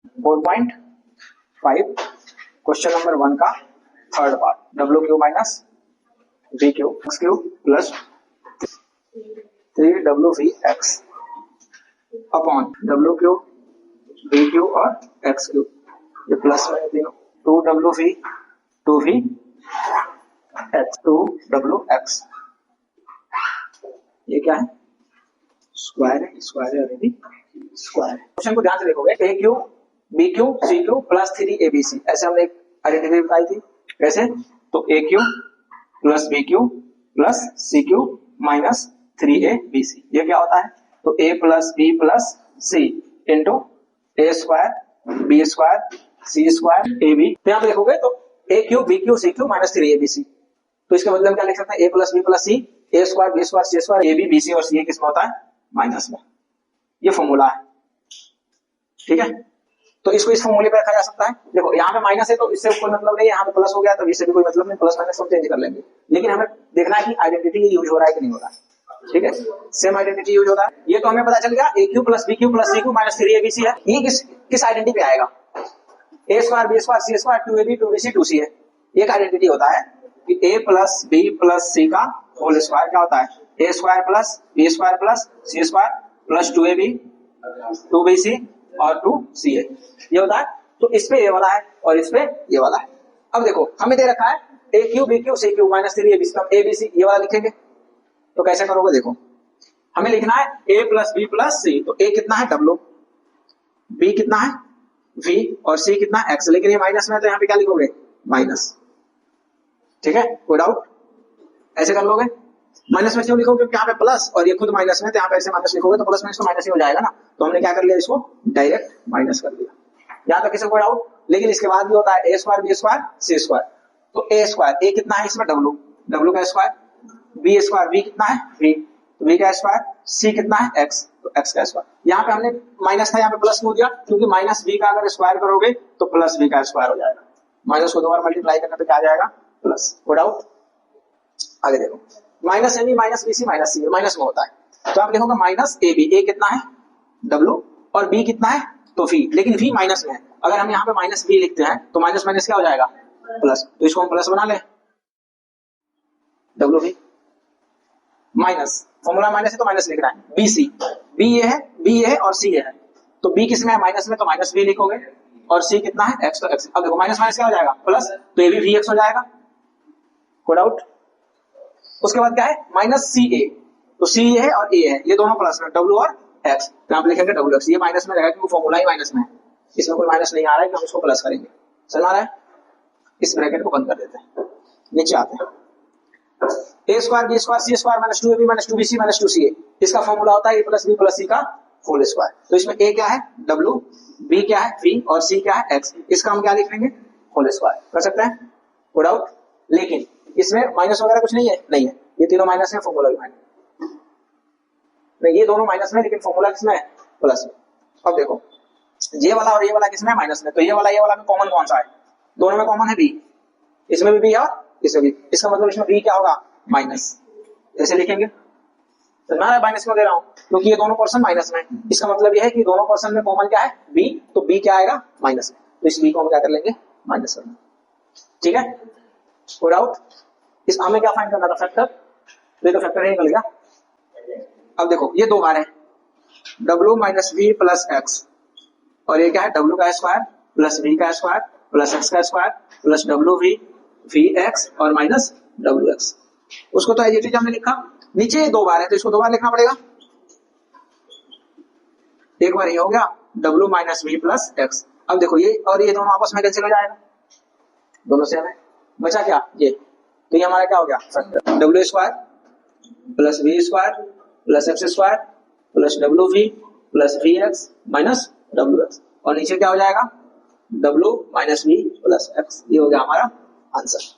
4.5 question number 1 का third part, W Q minus we Q x Q plus 3wv(x) upon W Q we Q और x Q, ये plus में तीनों 2wv 2v x 2wx, ये क्या है square है, स्क्वायर है अभी स्क्वायर। क्वेश्चन को ध्यान से देखोगे, A cube B cube C cube plus 3abc, ऐसे हमने एक आइडेंटिटी बताई थी। कैसे? तो A cube plus B cube plus C cube minus 3abc, ये क्या होता है? तो a plus B plus C into A square B square C square A B. तो यहाँ पे देखोगे तो A cube B cube C cube minus 3abc, तो इसके बदले में क्या लिख सकते हैं? ए plus B plus C A square B square C square A B B C और सी किसमें होता है? माइनस में। ये फॉर्मूला है, ठीक है। तो इसको इस फॉर्मूले पे रखा जा सकता है। देखो यहाँ पे माइनस है तो इससे कोई मतलब नहीं है, यहाँ पे प्लस हो गया तो इससे भी कोई मतलब नहीं, प्लस माइनस हम चेंज कर लेंगे, लेकिन हमें देखना है कि आइडेंटिटी यूज हो रहा है कि नहीं हो रहा है, ठीक है। सेम आइडेंटिटी यूज होता है, ये तो हमें पता चल गया। A cube plus B cube plus C cube minus 3abc है, ये किस आइडेंटिटी पे आएगा? A square B square C square 2ab 2bc 2c है। एक आइडेंटिटी होता है कि A plus B plus C का होल स्क्वायर क्या होता है? A square plus B square plus C square plus 2ab 2bc और 2ca, ये होता है। तो इस पे ये वाला है और इस पे ये वाला है। अब देखो हमें दे रखा है A cube B cube C cube minus 3abc, तो abc ये वाला लिखेंगे। तो कैसे करोगे? देखो हमें लिखना है a प्लस बी प्लस सी, तो a कितना है w, b कितना है v और c कितना है x, लेकिन ये माइनस में है तो यहाँ पे क्या लिखोगे? माइनस, ठीक है। कोई डाउट? ऐसे कर लोगे। माइनस में क्यों लिखोगे? क्योंकि यहाँ पे प्लस और ये खुद माइनस में, तो यहाँ पे ऐसे माइनस लिखोगे तो प्लस माइनस तो माइनस ही हो जाएगा ना। तो हमने क्या कर लिया? इसको डायरेक्ट माइनस कर दिया। यहाँ तक किसी को डाउट? लेकिन इसके बाद भी होता है A square B square C square, तो ए स्क्वायर ए कितना है इसमें? w, w का स्क्वायर, बी स्क्वायर बी कितना है? v, v का स्क्वायर, c कितना है? x, तो x का स्क्वायर। यहाँ पे हमने माइनस था, यहाँ पे प्लस क्यों दिया? क्योंकि माइनस b का अगर स्क्वायर करोगे तो प्लस b का स्क्वायर हो जाएगा। माइनस को 2 बार मल्टीप्लाई करने पे क्या आ जाएगा? प्लस। हो डाउट? आगे देखो, minus A B minus B C minus C minus में होता है, तो आप लिखोगे माइनस ए बी, ए कितना है? w और b कितना है? तो v, लेकिन v माइनस में है। अगर हम यहाँ पे माइनस b लिखते हैं तो माइनस माइनस क्या हो जाएगा? प्लस, तो इसको हम प्लस बना ले, W v minus, formula minus है तो माइनस लिख रहा है, बी सी, बी ये है और सी ये है, तो बी किसमें है? माइनस में, तो माइनस बी लिखोगे और सी कितना है? एक्स, तो एक्स। अब देखो माइनस माइनस क्या हो जाएगा? प्लस, तो ये भी वी एक्स हो जाएगा। कोई डाउट? उसके बाद क्या है? माइनस सी ए, तो सी ये है और ए है, ये दोनों प्लस में, डब्ल्यू और एक्स, तो आप लिखेंगे डब्ल्यू एक्स। ये माइनस में रहेगा क्योंकि फॉर्मूला ही माइनस में है, इसमें कोई माइनस नहीं आ रहा है कि हम इसको प्लस करेंगे। समझ आ रहा है? इस ब्रैकेट को बंद कर देते हैं, नीचे आते हैं। A square B square C square minus 2ab minus 2bc minus 2ca, इसका फॉर्मूला होता है A plus B plus C का होल स्क्वायर। तो इसमें ए क्या है? w, b क्या है? v और c क्या है? x, इसका हम क्या लिख लेंगे? Whole square. कर सकते हैं? No doubt? लेकिन इसमें माइनस वगैरह कुछ नहीं है, नहीं है, ये तीनों माइनस है, फॉर्मूला भी माइनस नहीं, ये दोनों माइनस में, लेकिन फॉर्मूला किसमें है? प्लस में। अब देखो ये वाला और ये वाला किसमें है? माइनस में, तो ये वाला में कॉमन कौन सा है? दोनों में कॉमन है b, इसमें भी b और इसमें भी, इसका मतलब इसमें b क्या होगा? माइनस। ऐसे लिखेंगे, तो मैं माइनस क्यों दे रहा हूं? क्योंकि ये दोनों पर्सन माइनस में, इसका मतलब यह है कि दोनों पर्सन में कॉमन क्या है? b, तो b क्या आएगा? माइनस में, तो इस b को हम क्या कर लेंगे? माइनस कर लेंगे, ठीक है। कोई डाउट? इस हमें क्या फाइंड करना था? फैक्टर, तो ये तो फैक्टर ही निकल गया। अब देखो ये दो बार है, w minus V plus X, और ये क्या है? w का स्क्वायर प्लस v का स्क्वायर प्लस x का square plus wv v x और माइनस wx। उसको तो एज हमने लिखा, नीचे दो बार है तो इसको दो बार लिखना पड़ेगा। एक बार ये हो गया w minus V plus X. अब देखो ये और ये दोनों आपस में कैंसिल हो जाएगा, दोनों से हमें बचा क्या? ये, तो ये हमारा क्या हो गया? Factor, w square plus V square plus X square plus wv plus V X minus wx, और नीचे क्या हो जाएगा? w minus V plus X. ये हो गया हमारा आंसर।